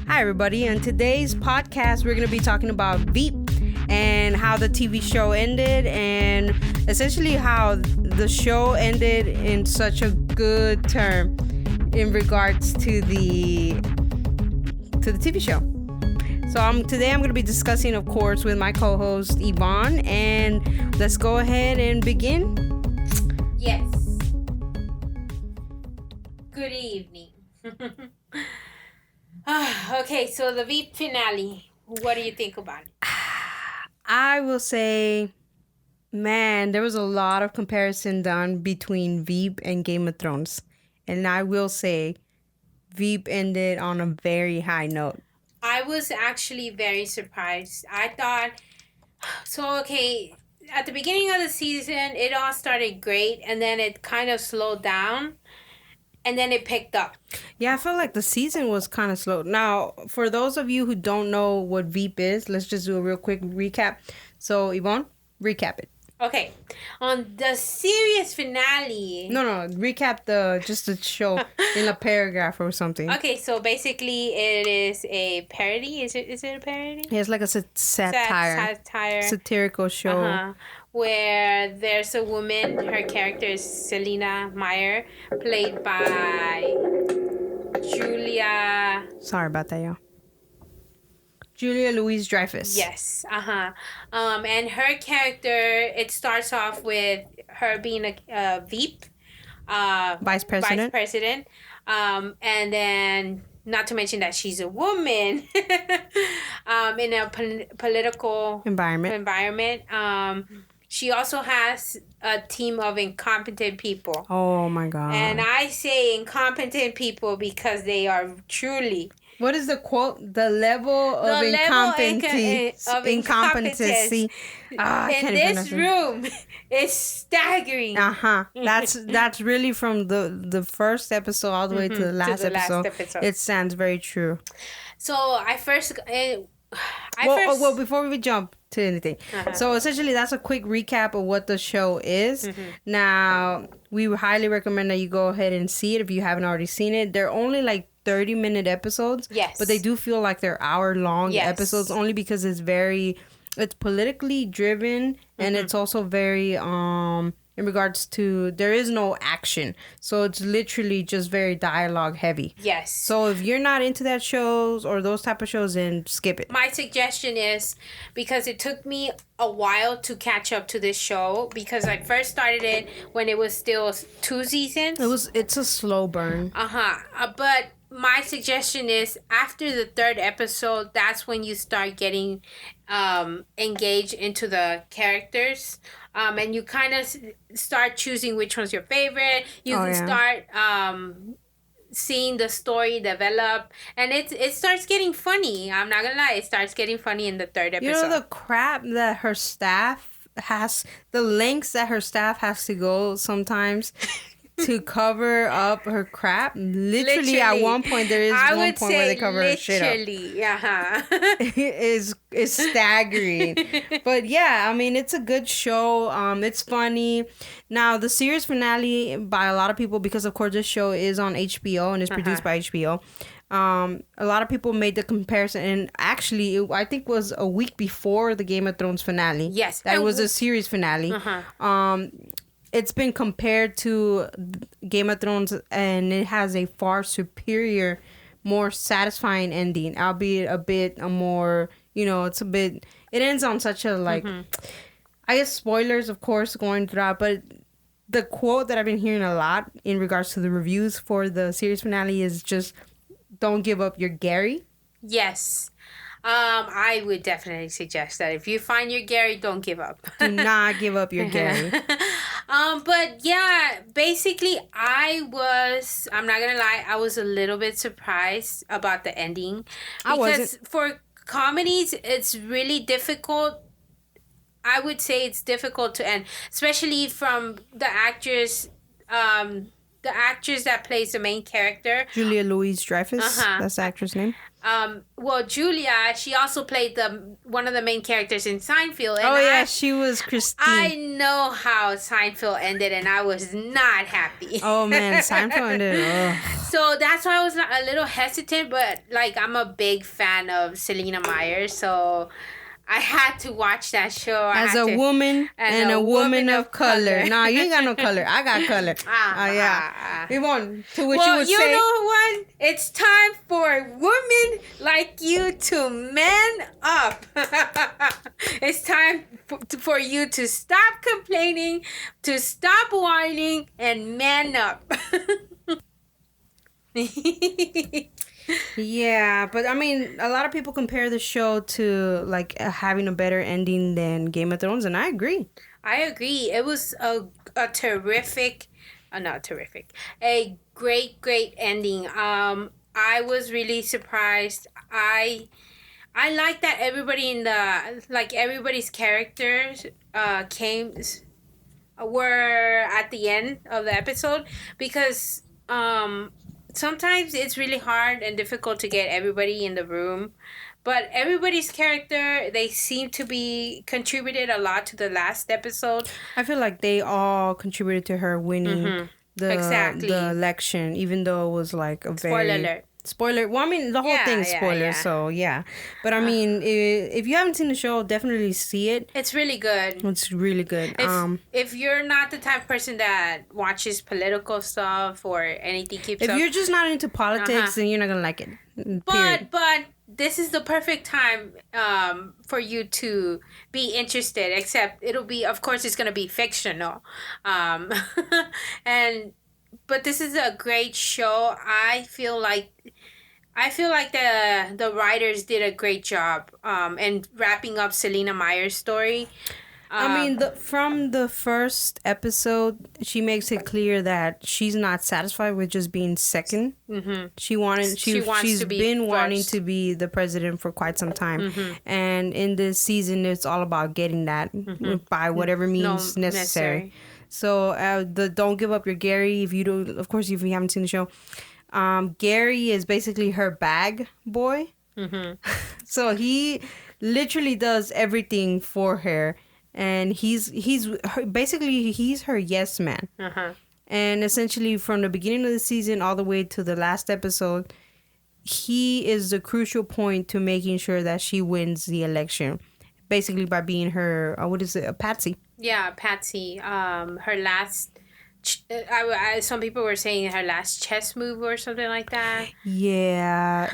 Hi, everybody. On today's podcast, we're going to be talking about Veep and how the TV show ended and essentially how the show ended in such a good term in regards to the TV show. So today I'm going to be discussing, of course, with my co-host Yvonne, and let's go ahead and begin. Yes. Good evening. Okay, so the Veep finale. What do you think about it? I will say, man, there was a lot of comparison done between Veep and Game of Thrones. And I will say, Veep ended on a very high note. I was actually very surprised. I thought, at the beginning of the season, it all started great, and then it kind of slowed down, and then it picked up. Yeah, I felt like the season was kind of slow. Now, for those of you who don't know what Veep is, let's just do a real quick recap. So, Yvonne, recap it. Okay, on the series finale. No, recap the show in a paragraph or something. Okay, so basically it is a parody. Is it a parody? Yeah, it's like a satire. Satirical show. Uh-huh. Where there's a woman, her character is Selena Meyer, played by Julia. Sorry about that, y'all. Julia Louis-Dreyfus. Yes, and her character, it starts off with her being a Veep, vice president, and then not to mention that she's a woman, in a political environment. She also has a team of incompetent people. Oh my God! And I say incompetent people because they are truly. What is the quote? The level of incompetency. In this room is staggering. That's really from the first episode all the way to the last episode. It sounds very true. So well, before we jump to anything. So essentially that's a quick recap of what the show is. Now, we highly recommend that you go ahead and see it if you haven't already seen it. They're only like 30-minute episodes. Yes. But they do feel like they're hour-long episodes only because it's politically driven and it's also very in regards to there is no action. So it's literally just very dialogue heavy. Yes. So if you're not into that shows or those type of shows, then skip it. My suggestion is, because it took me a while to catch up to this show, because I first started it when it was still 2 seasons. It's a slow burn. But my suggestion is after the 3rd episode, that's when you start getting engaged into the characters. And you kind of start choosing which one's your favorite. You can start seeing the story develop. And it starts getting funny. I'm not going to lie. It starts getting funny in the 3rd episode. You know the crap that her staff has, the lengths that her staff has to go sometimes to cover up her crap. Literally, at one point there is one point where they cover her shit up. It's staggering. But yeah, I mean, it's a good show. It's funny. Now, the series finale by a lot of people, because of course this show is on HBO and is produced by HBO. A lot of people made the comparison, and actually, I think was a week before the Game of Thrones finale. Yes, that was a series finale. It's been compared to Game of Thrones, and it has a far superior, more satisfying ending, albeit a bit more, it ends on such a, I guess spoilers, of course, going through that, but the quote that I've been hearing a lot in regards to the reviews for the series finale is just, don't give up your Gary. Yes. I would definitely suggest that if you find your Gary, don't give up. Do not give up your Gary. But yeah, basically I'm not gonna lie, I was a little bit surprised about the ending. Because for comedies, it's really difficult. I would say it's difficult to end, especially from the actress that plays the main character. Julia Louis-Dreyfus. That's the actress name. Well, Julia, she also played the one of the main characters in Seinfeld, and she was Christine. I know how Seinfeld ended, and I was not happy. Oh man, Seinfeld ended. Ugh. So that's why I was a little hesitant, but like I'm a big fan of Selena Meyer, so I had to watch that show. As a woman and a woman of color. Nah, you ain't got no color. I got color. Yeah. Yvonne, to which you would say... you know what? It's time for women like you to man up. It's time for you to stop complaining, to stop whining, and man up. Yeah, but I mean, a lot of people compare the show to like having a better ending than Game of Thrones, and I agree. I agree. It was a terrific, not terrific, a great ending. I was really surprised. I like that everybody in the everybody's characters were at the end of the episode, because sometimes it's really hard and difficult to get everybody in the room, but everybody's character, they seem to be contributed a lot to the last episode. I feel like they all contributed to her winning the election, even though it was like a spoiler alert. Spoiler. Well, I mean, the whole thing is spoiler, so yeah. But I mean, if you haven't seen the show, definitely see it. It's really good. It's really good. If you're not the type of person that watches political stuff or anything if you're just not into politics, then you're not gonna like it. But this is the perfect time for you to be interested. Except it'll be, of course, it's gonna be fictional, but this is a great show. I feel like the writers did a great job in wrapping up Selena Meyer's story. I mean, from the first episode, she makes it clear that she's not satisfied with just being second. Mm-hmm. She's been wanting to be the president for quite some time, and in this season, it's all about getting that by whatever means necessary. So don't give up your Gary. If you haven't seen the show, Gary is basically her bag boy. Mm-hmm. So he literally does everything for her, and he's her yes man. Uh-huh. And essentially, from the beginning of the season all the way to the last episode, he is the crucial point to making sure that she wins the election. Basically, by being her, a patsy. Yeah, Patsy. Her last, some people were saying her last chess move or something like that. Yeah,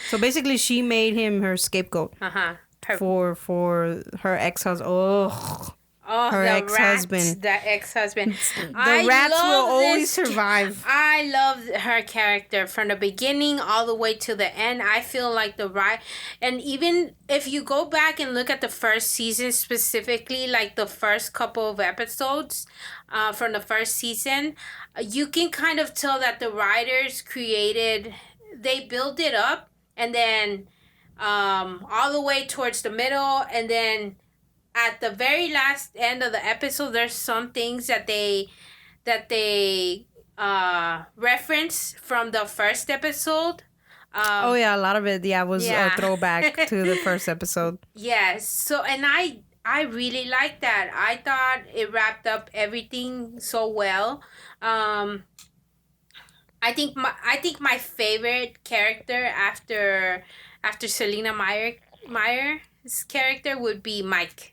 So basically, she made him her scapegoat. For her ex-husband. Her ex-husband. The ex-husband. The rats will always survive. I love her character from the beginning all the way to the end. I feel like and even if you go back and look at the first season specifically, like the first couple of episodes from the first season, you can kind of tell that the writers they build it up, and then all the way towards the middle, and then at the very last end of the episode, there's some things that they reference from the first episode. A lot of it, was a throwback to the first episode. Yes, so and I really like that. I thought it wrapped up everything so well. I think my favorite character after Selena Meyer's character would be Mike.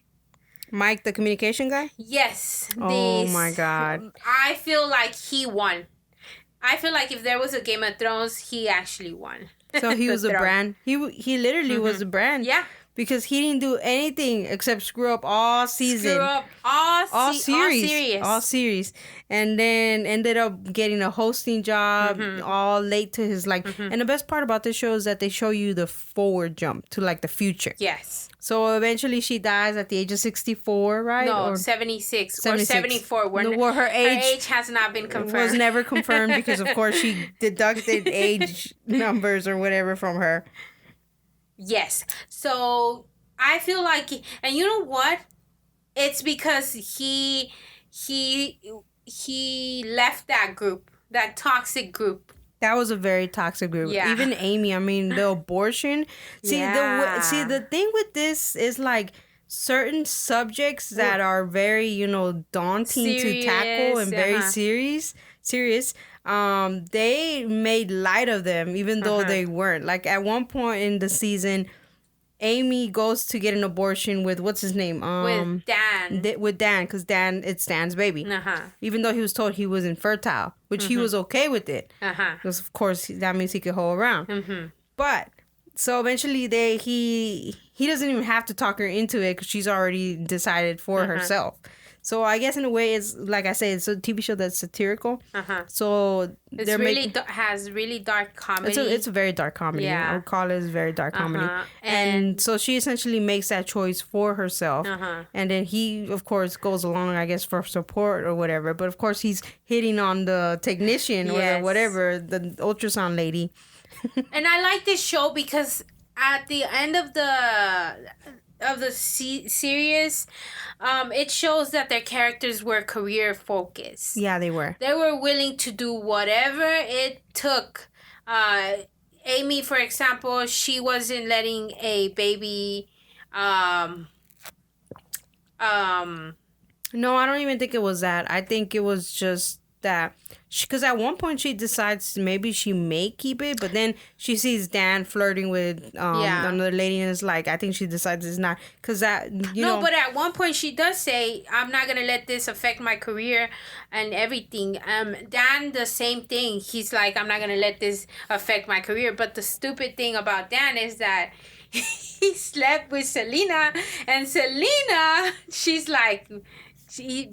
Mike, the communication guy? Yes. Oh my God. I feel like he won. I feel like if there was a Game of Thrones, he actually won. So he was a brand. He literally was a brand. Yeah. Because he didn't do anything except screw up all season. Screw up all series. And then ended up getting a hosting job all late to his And the best part about this show is that they show you the forward jump to like the future. Yes. So eventually she dies at the age of 64, right? No, 76 or 74. Her age has not been confirmed. Was never confirmed because, of course, she deducted age numbers or whatever from her. Yes. So I feel like, and you know what? It's because he left that group, that toxic group. That was a very toxic group. Yeah. Even Amy, I mean, the abortion. See, Yeah. the thing with this is like certain subjects that are very, daunting to tackle Serious. and very serious. They made light of them even though they weren't. Like at one point in the season, Amy goes to get an abortion with what's his name? With Dan. With Dan, because it's Dan's baby. Even though he was told he was infertile, which he was okay with it. Because of course that means he could hold around. But so eventually he doesn't even have to talk her into it because she's already decided for herself. So I guess in a way, it's like I say, it's a TV show that's satirical. So it's has really dark comedy. It's a very dark comedy. Yeah. I would call it a very dark comedy. And so she essentially makes that choice for herself. And then he, of course, goes along, I guess, for support or whatever. But of course, he's hitting on the technician or whatever, the ultrasound lady. And I like this show because at the end of the series, it shows that their characters were career focused. Yeah, they were. They were willing to do whatever it took. Amy, for example, she wasn't letting a baby. No, I don't even think it was that. I think it was just that because at one point she decides maybe she may keep it, but then she sees Dan flirting with another lady and it's like I think she decides it's not because that but at one point she does say I'm not gonna let this affect my career and everything. Dan, the same thing, he's like I'm not gonna let this affect my career, but the stupid thing about Dan is that he slept with Selena, and Selena, she's like she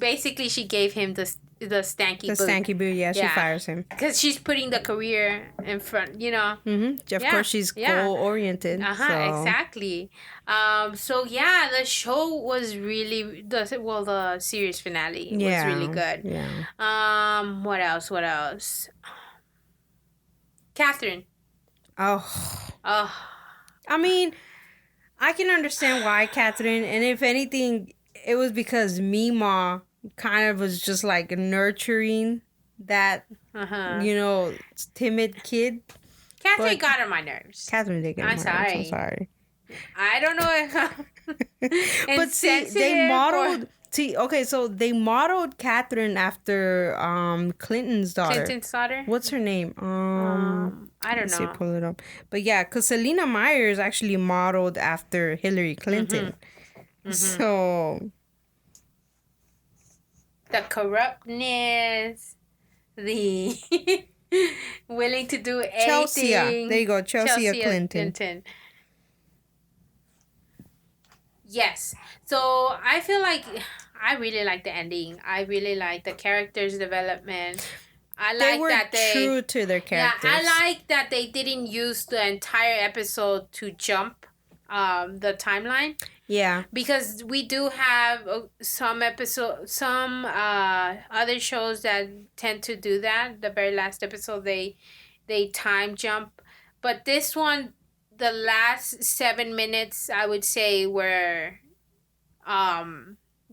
gave him the stanky boot. The stanky boot, yeah, she fires him. Because she's putting the career in front, Of course, she's goal-oriented. Exactly. The show was really... the series finale was really good. Yeah. What else? Catherine. Oh. I mean, I can understand why Catherine, and if anything, it was because Mima kind of was just like nurturing that, timid kid. Catherine got on my nerves. Catherine did get on my nerves. I'm sorry. I don't know if but see, they modeled... so they modeled Catherine after Clinton's daughter. What's her name? I don't know. See, pull it up. But yeah, because Selena Myers actually modeled after Hillary Clinton. So... the corruptness, the willing to do anything. Chelsea. There you go. Chelsea Clinton. Yes. So I feel like I really like the ending. I really like the characters' development. They were true to their characters. Yeah, I like that they didn't use the entire episode to jump the timeline. Yeah. Because we do have some other shows that tend to do that. The very last episode, they time jump. But this one, the last 7 minutes, I would say, were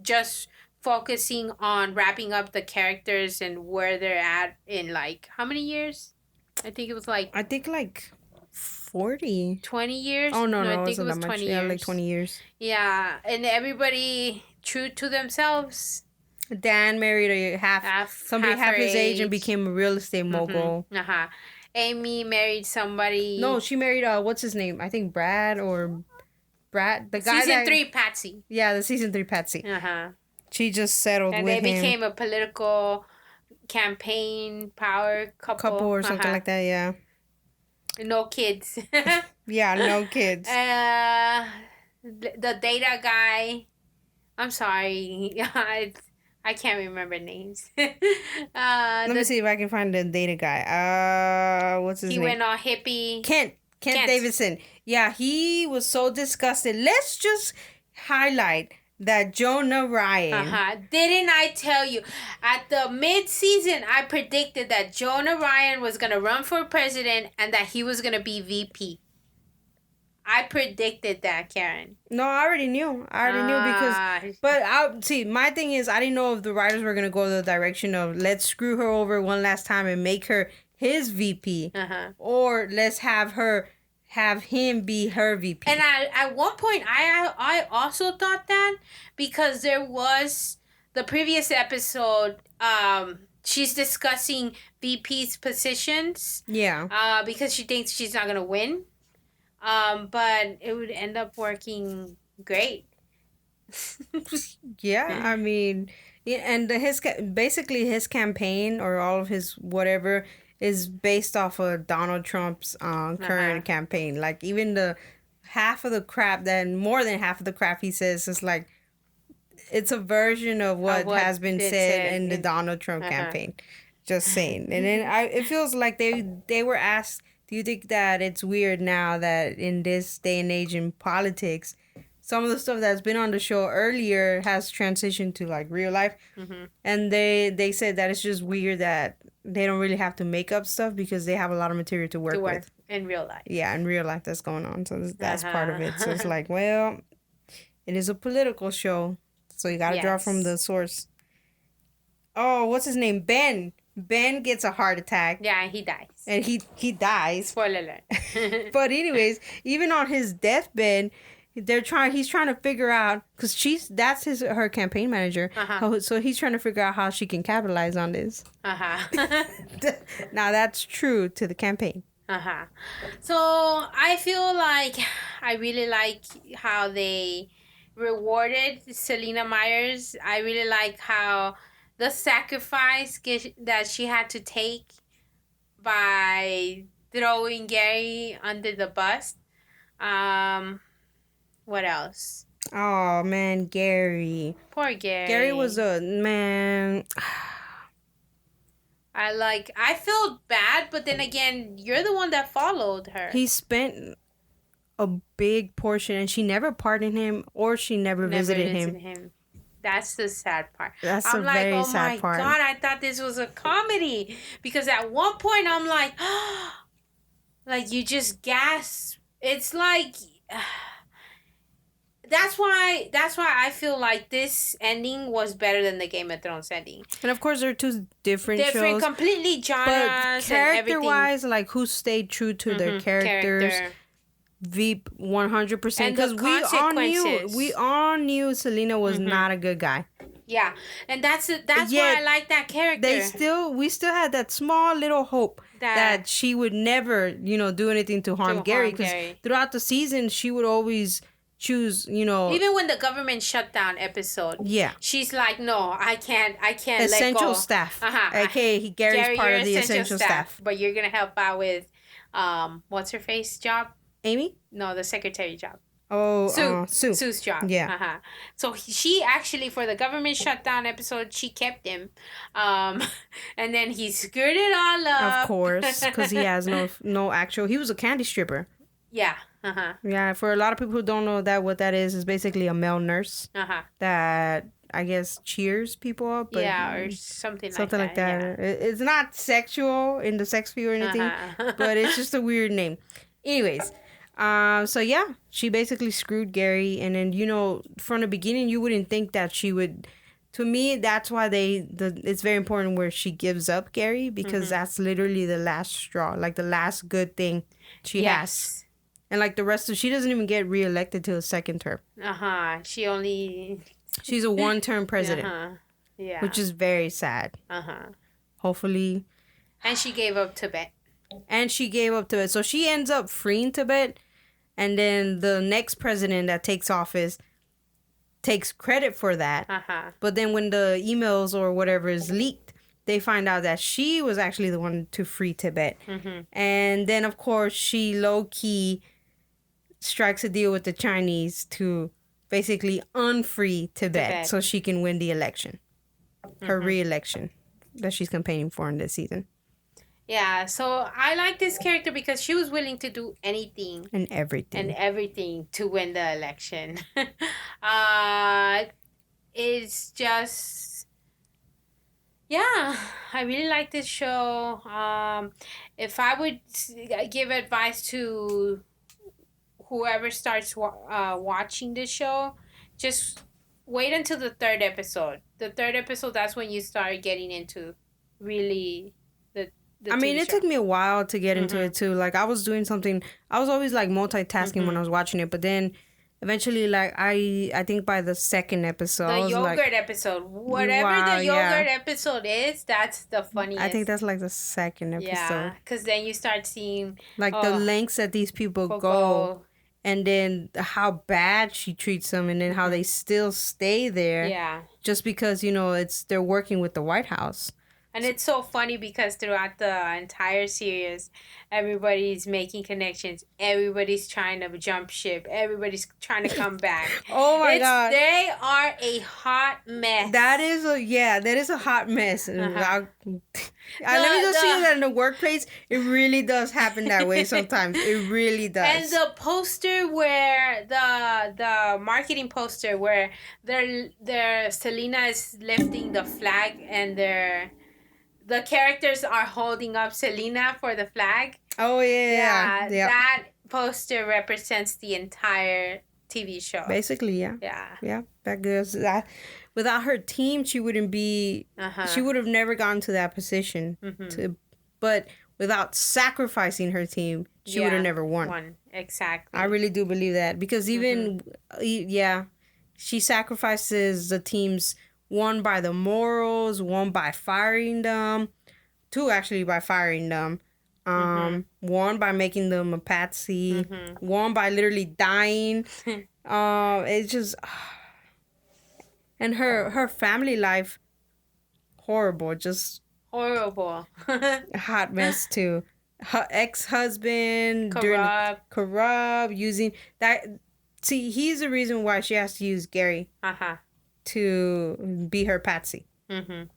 just focusing on wrapping up the characters and where they're at in, like, how many years? I think it was like... 40. 20 years? Oh, no, I think it was 20 years. Yeah, like 20 years. Yeah, and everybody true to themselves. Dan married somebody half his age and became a real estate mogul. Amy married somebody. No, she married, what's his name? I think Brad. The guy Season 3, Patsy. Yeah, the Season 3 Patsy. She just settled with him. And they became a political campaign power couple. Or something like that, yeah. No kids. Yeah, no kids. The data guy. I'm sorry. I can't remember names. Let me see if I can find the data guy. What's his name? He went all hippie. Kent Davidson. Yeah, he was so disgusted. Let's just highlight that Jonah Ryan. Didn't I tell you? At the mid-season, I predicted that Jonah Ryan was going to run for president and that he was going to be VP. I predicted that, Karen. No, I already knew. Because... But, my thing is, I didn't know if the writers were going to go the direction of let's screw her over one last time and make her his VP, or let's have him be her VP. And at one point, I also thought that, because there was the previous episode. She's discussing VP's positions. Yeah. Because she thinks she's not gonna win. But it would end up working great. Yeah, I mean, yeah, and basically his campaign, or all of his whatever, is based off of Donald Trump's current campaign. Like, even the more than half of the crap he says is like, it's a version of what has been said in the Donald Trump campaign. Just saying. And then it feels like they were asked, do you think that it's weird now that in this day and age in politics, some of the stuff that's been on the show earlier has transitioned to like real life? And they said that it's just weird that they don't really have to make up stuff because they have a lot of material to work with. In real life. Yeah, in real life that's going on. So that's part of it. So it's like, well, it is a political show. So you got to draw from the source. Oh, what's his name? Ben. Ben gets a heart attack. Yeah, and he dies. And he dies. Spoiler alert. But anyways, even on his deathbed, he's trying to figure out, because that's her campaign manager. So he's trying to figure out how she can capitalize on this. Now that's true to the campaign. So I feel like I really like how they rewarded Selena Myers. I really like how the sacrifice that she had to take by throwing Gary under the bus. What else? Oh man, Gary. Poor Gary. Gary was a man. I feel bad, but then again, you're the one that followed her. He spent a big portion, and she never pardoned him, or she never visited him. That's the sad part. That's a very sad part. Oh my God, I thought this was a comedy. Because at one point I'm like, like you just gasp. It's like, that's why I feel like this ending was better than the Game of Thrones ending. And of course, they're two different shows. Completely genres. But character-wise, like, who stayed true to their characters? Veep 100%, because we all knew Selena was not a good guy. Yeah, and that's why I like that character. We still had that small little hope that she would never, do anything to harm Gary, because throughout the season she would always choose, even when the government shutdown episode. Yeah, she's like, no, I can't essential let go. staff. Okay, Gary's part of the essential staff, but you're gonna help out with what's her face job? Amy? No, the secretary job. Oh, Sue. Sue's job. Yeah. So she actually, for the government shutdown episode, she kept him. And then he screwed it all up. Of course, because he has no actual... He was a candy stripper. Yeah. Yeah, for a lot of people who don't know what that is basically a male nurse that, I guess, cheers people up. But or something like that. Yeah. It's not sexual in the sex field or anything, but it's just a weird name. Anyways... So yeah, she basically screwed Gary, and then from the beginning you wouldn't think that she would. To me, that's why it's very important where she gives up Gary, because that's literally the last straw, like the last good thing she has, and like the rest of she doesn't even get reelected till the second term. She's a one-term president. Yeah, which is very sad. Hopefully, and she gave up Tibet. So she ends up freeing Tibet. And then the next president that takes office takes credit for that. But then when the emails or whatever is leaked, they find out that she was actually the one to free Tibet. And then, of course, she low-key strikes a deal with the Chinese to basically unfree Tibet so she can win the election. Her re-election that she's campaigning for in this season. Yeah, so I like this character because she was willing to do anything. And everything to win the election. It's just... Yeah, I really like this show. If I would give advice to whoever starts watching this show, just wait until the third episode. The third episode, that's when you start getting into really... I mean, it took me a while to get into it too. Like I was doing something. I was always like multitasking when I was watching it, but then eventually, like I think by the second episode, the yogurt episode, whatever the yogurt episode is, that's the funniest. I think that's like the second episode. Yeah, because then you start seeing like the lengths that these people go. And then how bad she treats them, and then how they still stay there. Yeah. Just because, you know, they're working with the White House. And it's so funny because throughout the entire series, everybody's making connections. Everybody's trying to jump ship. Everybody's trying to come back. Oh my God. They are a hot mess. That is a hot mess. Let me just say that in the workplace, it really does happen that way sometimes. It really does. And the poster where the marketing poster where their Selena is lifting the flag and the characters are holding up Selena for the flag. Oh yeah. That poster represents the entire TV show. Basically, yeah. Yeah. That goes that. Without her team, she wouldn't be. She would have never gotten to that position. But without sacrificing her team, she would have never won. Exactly. I really do believe that because even she sacrifices the teams. One by the morals, one by firing them, two actually by firing them, one by making them a patsy, one by literally dying. It's just, and her family life, horrible, just horrible, hot mess too. Her ex-husband, corrupt, using that. See, he's the reason why she has to use Gary. To be her patsy.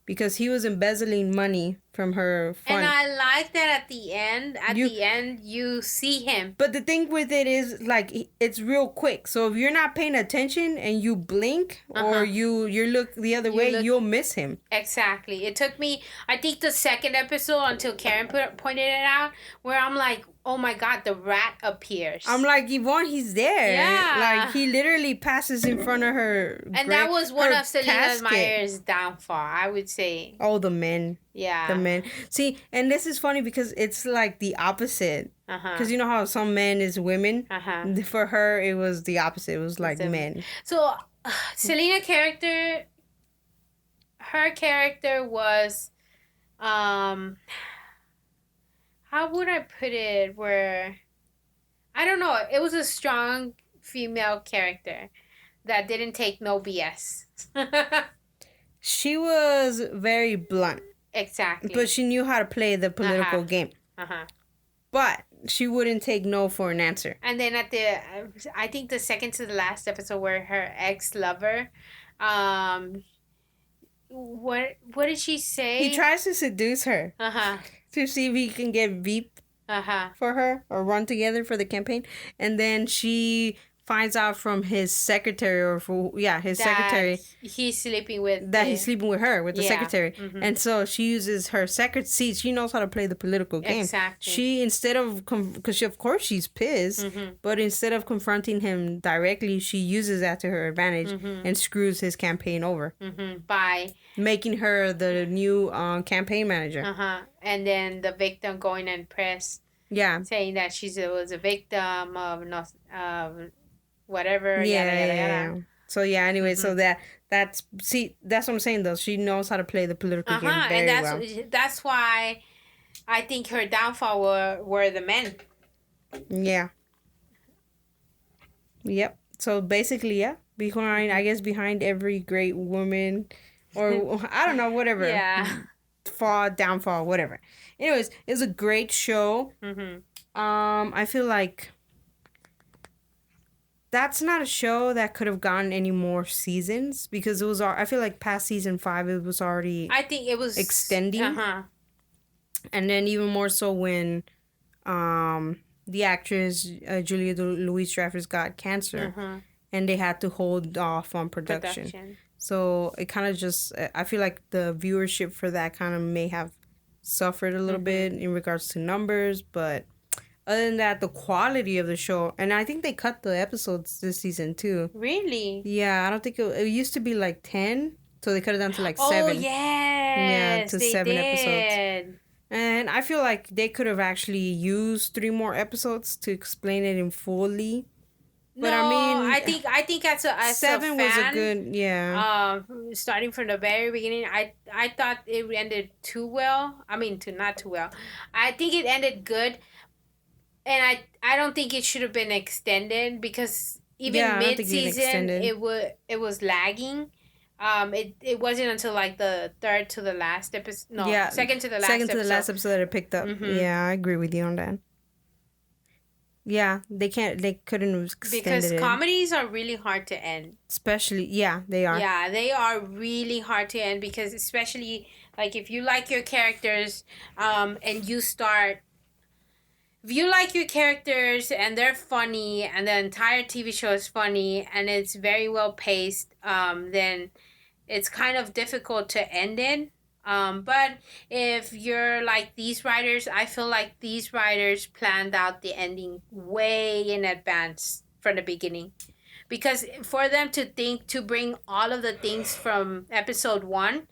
Because he was embezzling money from her fund. And I like that at the end you see him. But the thing with it is, like, it's real quick. So if you're not paying attention and you blink or you look the other way, you'll miss him. Exactly. It took me, I think, the second episode until Karen pointed it out, where I'm like, oh my God, the rat appears. I'm like, Yvonne, he's there. Yeah. Like, he literally passes in front of her. And that was one of Selena Meyer's downfall, I would say. Oh, the men. Yeah. The men. See, and this is funny because it's like the opposite. Because you know how some men is women? For her, it was the opposite. It was like men. So, Selena character, her character was, how would I put it? Where, I don't know. It was a strong female character that didn't take no BS. She was very blunt. Exactly. But she knew how to play the political game. But she wouldn't take no for an answer. And then I think the second to the last episode where her ex-lover, what did she say? He tries to seduce her. To see if he can get Veep for her or run together for the campaign. And then she finds out from his secretary secretary. He's sleeping with he's sleeping with her, with the secretary. And so she uses her secretary. She knows how to play the political game. Exactly. She, instead of, because of course she's pissed, but instead of confronting him directly, she uses that to her advantage and screws his campaign over. By making her the new campaign manager. And then the victim going in press. Yeah. Saying that she was a victim of whatever. Yeah. So yeah, anyway, so that's what I'm saying though. She knows how to play the political game very well. That's why I think her downfall were the men. Yeah. Yep. So basically, behind every great woman, or I don't know, whatever. Yeah. Downfall, whatever. Anyways, it's a great show. I feel like that's not a show that could have gotten any more seasons because it was. I feel like past season 5, it was already. I think it was extending. And then even more so when, the actress Julia Louis-Dreyfus got cancer, and they had to hold off on production. So it kind of just, I feel like the viewership for that kind of may have suffered a little bit in regards to numbers, but other than that, the quality of the show, and I think they cut the episodes this season too. Really? Yeah, I don't think it used to be like 10, so they cut it down to like 7. Oh, yes. Yeah, to 7 episodes. And I feel like they could have actually used 3 more episodes to explain it in fully. No, But I mean, I think as a 7 was a fan, good, yeah. starting from the very beginning, I thought it ended too well. I mean, to not too well. I think it ended good, and I don't think it should have been extended because even Yeah, I don't mid think it season extended. it was lagging. It wasn't until like the third to the last episode, no, Yeah, second to the last second to the episode. last episode that it picked up. Mm-hmm. Yeah, I agree with you on that. Yeah, they couldn't have Because extended it. comedies are really hard to end. Especially, yeah, they are. Yeah, they are really hard to end because especially like if you like your characters, and you start if you like your characters and they're funny and the entire TV show is funny and it's very well paced, then it's kind of difficult to end it. But if you're like these writers, I feel like these writers planned out the ending way in advance from the beginning. Because for them to think to bring all of the things from episode one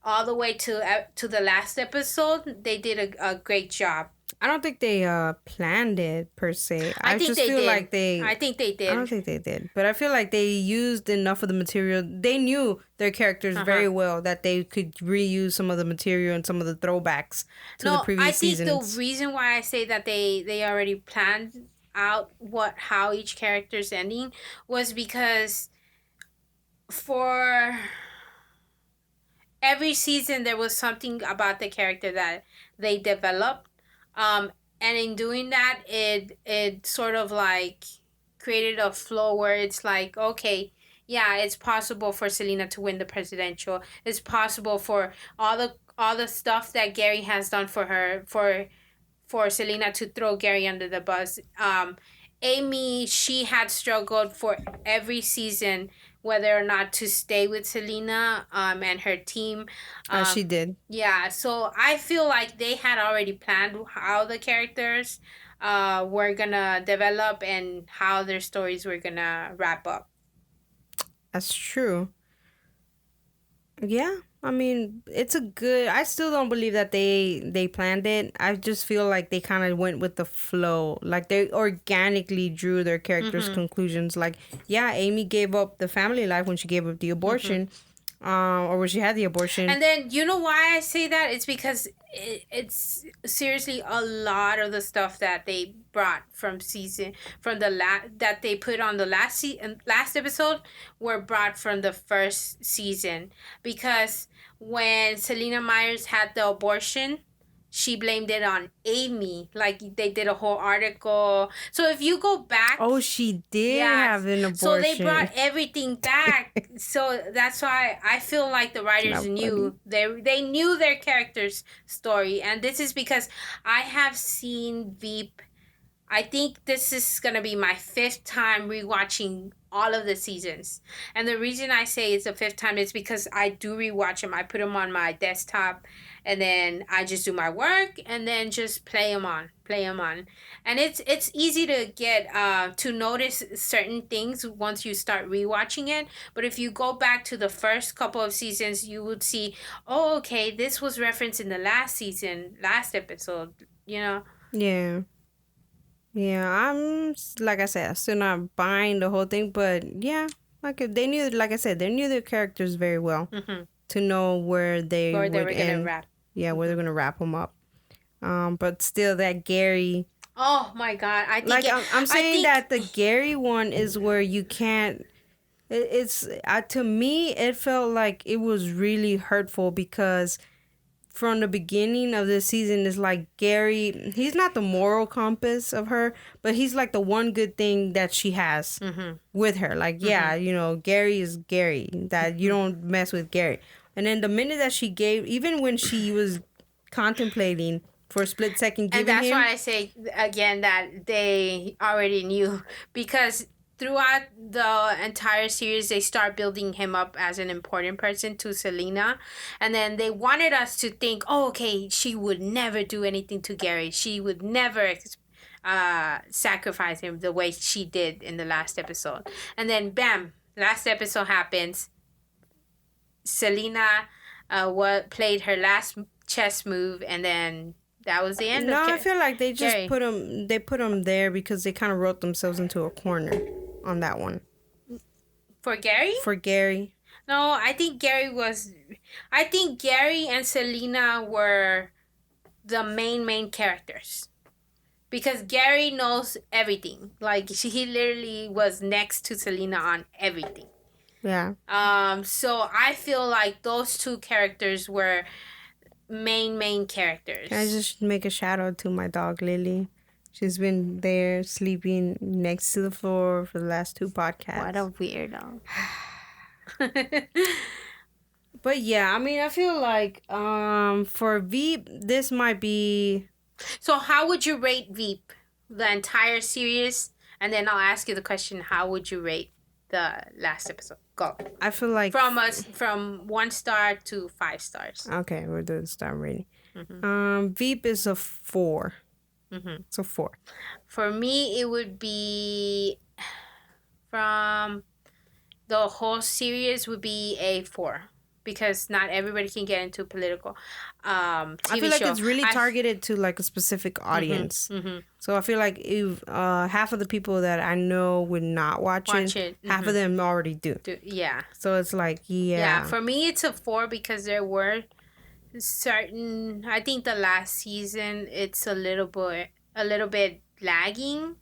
all the way to the last episode, they did a great job. I don't think they planned it per se. I I think just they feel did. like they I think they I don't did. think they did. But I feel like they used enough of the material. They knew their characters very well that they could reuse some of the material and some of the throwbacks to the No, I previous think the seasons. reason why I say that they already planned out how each character's ending was because for every season there was something about the character that they developed, and in doing that it sort of like created a flow where it's like, okay, yeah, it's possible for Selena to win the presidential. It's possible for all the stuff that Gary has done for her for Selena to throw Gary under the bus. Amy, she had struggled for every season whether or not to stay with Selena and her team. She did. Yeah, so I feel like they had already planned how the characters were gonna develop and how their stories were gonna wrap up. That's true. Yeah, I mean, it's a good. I still don't believe that they planned it. I just feel like they kind of went with the flow. Like they organically drew their characters' conclusions. Like, yeah, Amy gave up the family life when she gave up the abortion, or when she had the abortion. And then you know why I say that? It's because it's seriously a lot of the stuff that they brought from that they put on the last episode were brought from the first season, because when Selena Myers had the abortion, she blamed it on Amy. Like they did a whole article. So if you go back, Oh, she did have an abortion. so they brought everything back. So that's why I feel like the writers knew they knew their character's story, and this is because I have seen Veep. I think this is gonna be my 5th time rewatching all of the seasons, and the reason I say it's the 5th time is because I do rewatch them. I put them on my desktop, and then I just do my work, and then just play them on, and it's easy to get to notice certain things once you start rewatching it. But if you go back to the first couple of seasons, you would see, oh, okay, this was referenced in the last season, last episode. You know. Yeah. Yeah, like I said, I'm still not buying the whole thing, but yeah, like they knew, like I said, they knew their characters very well to know where they Or would they were gonna end. wrap. Yeah, where they're gonna wrap them up. But still, that Gary. Oh my God! I think Like I'm saying that the Gary one is where you can't. It's to me, it felt like it was really hurtful because from the beginning of this season, it's like Gary, he's not the moral compass of her, but he's like the one good thing that she has with her. Like, yeah, you know, Gary is Gary, that you don't mess with Gary. And then the minute that she gave, even when she was contemplating for a split second giving and that's him, why I say again that they already knew, because throughout the entire series they start building him up as an important person to Selena, and then they wanted us to think, oh, okay, she would never do anything to Gary, she would never sacrifice him the way she did in the last episode. And then bam, last episode happens. Selena what played her last chess move, and then that was the end. No, I feel like they just put them there because they kind of wrote themselves into a corner on that one. For Gary? For Gary. No, I think Gary and Selena were the main characters. Because Gary knows everything. Like, he literally was next to Selena on everything. Yeah. So I feel like those two characters were main characters. Can I just make a shout out to my dog, Lily? She's been there sleeping next to the floor for the last 2 podcasts. What a weirdo. But yeah, I mean, I feel like for Veep, this might be... So how would you rate Veep? The entire series? And then I'll ask you the question, how would you rate the last episode? Go. I feel like... From 1 star to 5 stars. Okay, we're doing star rating. Mm-hmm. Veep is a 4. Mm-hmm. It's a 4. For me, it would be... From the whole series would be a 4. Because not everybody can get into political TV I feel like show. it's really targeted to like a specific audience. Mm-hmm. So I feel like if half of the people that I know would not watch it. Half of them already do. Yeah. So it's like, yeah. For me, it's a 4 because there were certain... I think the last season, it's a little bit lagging.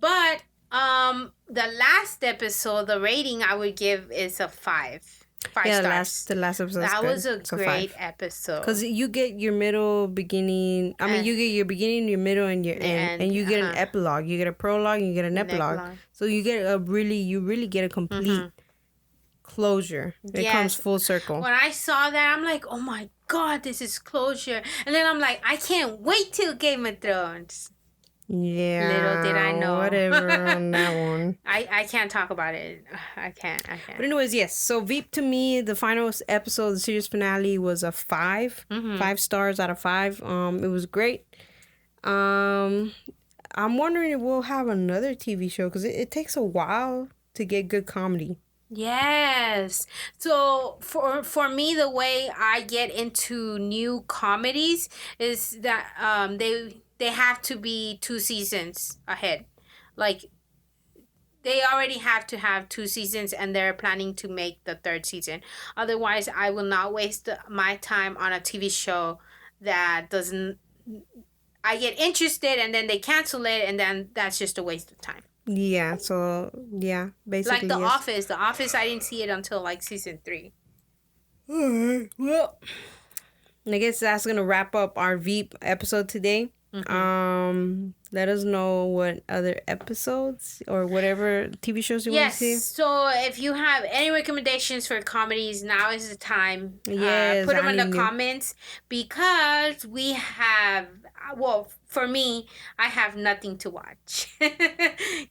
But the last episode, the rating I would give is a 5. 5 stars. The last episode. That was a great episode. Because you get your middle, beginning. I mean, you get your beginning, your middle, and your end, and you get an epilogue. You get a prologue, and you get an epilogue. So you get you really get a complete closure. It comes full circle. When I saw that, I'm like, oh my God, this is closure. And then I'm like, I can't wait till Game of Thrones. Yeah. Little did I know. Whatever on that one. I can't talk about it. I can't. But anyways, yes. So Veep, to me, the final episode, the series finale, was a 5. 5 stars out of 5. It was great. I'm wondering if we'll have another TV show because it takes a while to get good comedy. Yes. So for me, the way I get into new comedies is that they have to be 2 seasons ahead. Like, they already have to have 2 seasons and they're planning to make the 3rd season. Otherwise, I will not waste my time on a TV show that doesn't... I get interested and then they cancel it and then that's just a waste of time. Yeah, so, yeah, basically, like The Office. The Office, I didn't see it until, like, season 3. Alright, well, I guess that's going to wrap up our Veep episode today. Let us know what other episodes or whatever TV shows you want to see. So if you have any recommendations for comedies, now is the time. Yes, put them in the comments because we have... Well, for me, I have nothing to watch.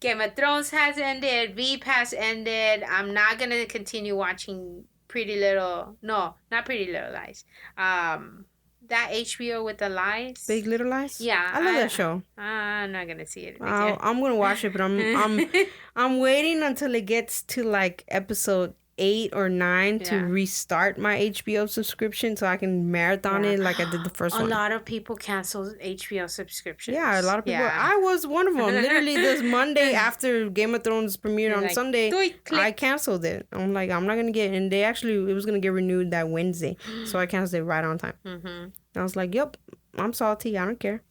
Game of Thrones has ended. Veep has ended. I'm not going to continue watching No, not Pretty Little Lies. That HBO with the lies. Big Little Lies? Yeah. I love that show. I'm not going to see it. I'm going to watch it, but I'm waiting until it gets to like episode 8 or 9 to restart my HBO subscription so I can marathon it like I did the first one. A lot of people cancel HBO subscriptions. Yeah, a lot of people. I was one of them. Literally this Monday after Game of Thrones premiered on Sunday, I canceled it. I'm like, I'm not going to get... And it was going to get renewed that Wednesday. So I canceled it right on time. I was like, yep, I'm salty. I don't care.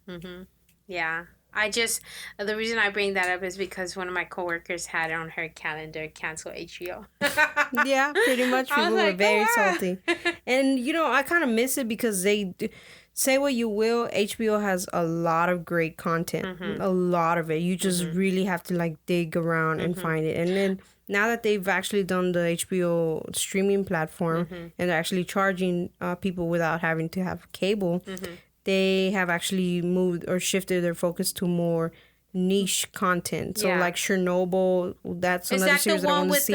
Yeah. The reason I bring that up is because one of my coworkers had on her calendar cancel HBO. Yeah, pretty much. People were very salty. And, I kind of miss it because they... Say what you will, HBO has a lot of great content. A lot of it. You just really have to, like, dig around and find it. And then now that they've actually done the HBO streaming platform and they're actually charging people without having to have cable... They have actually moved or shifted their focus to more niche content. So like Chernobyl, that's another series that I want to see.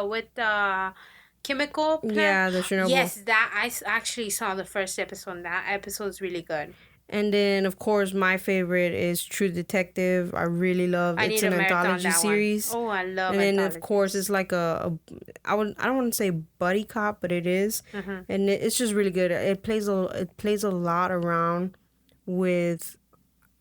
With the chemical plant? Yeah, the Chernobyl. Yes, that I actually saw the first episode. That episode is really good. And then, of course, my favorite is True Detective. I really love. It's an anthology series. Oh, I love. And then, of course, it's like I don't want to say buddy cop, but it is, and it's just really good. It plays a lot around with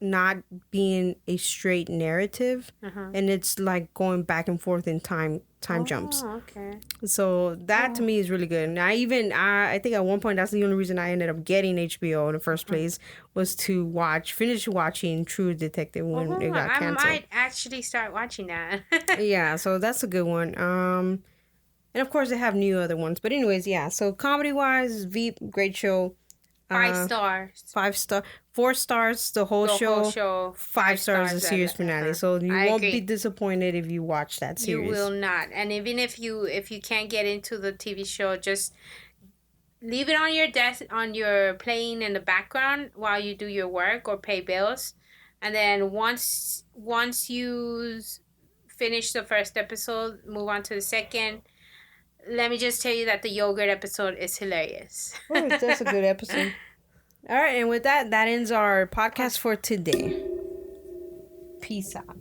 not being a straight narrative, and it's like going back and forth in time jumps. Okay. So that to me is really good. And I think at one point that's the only reason I ended up getting HBO in the first place was to finish watching True Detective when it got canceled. I might actually start watching that. Yeah, so that's a good one. And of course they have new other ones. But anyways, yeah. So comedy wise, Veep, great show. 5 stars. 5 star, 4 stars the whole show. 5 stars the series finale. So you won't be disappointed if you watch that series. You will not. And even if you can't get into the TV show, just leave it on your desk, on your playing in the background while you do your work or pay bills. And then once you finish the first episode, move on to the second. Let me just tell you that the yogurt episode is hilarious. Oh, that's a good episode. All right, and with that ends our podcast for today. Peace out.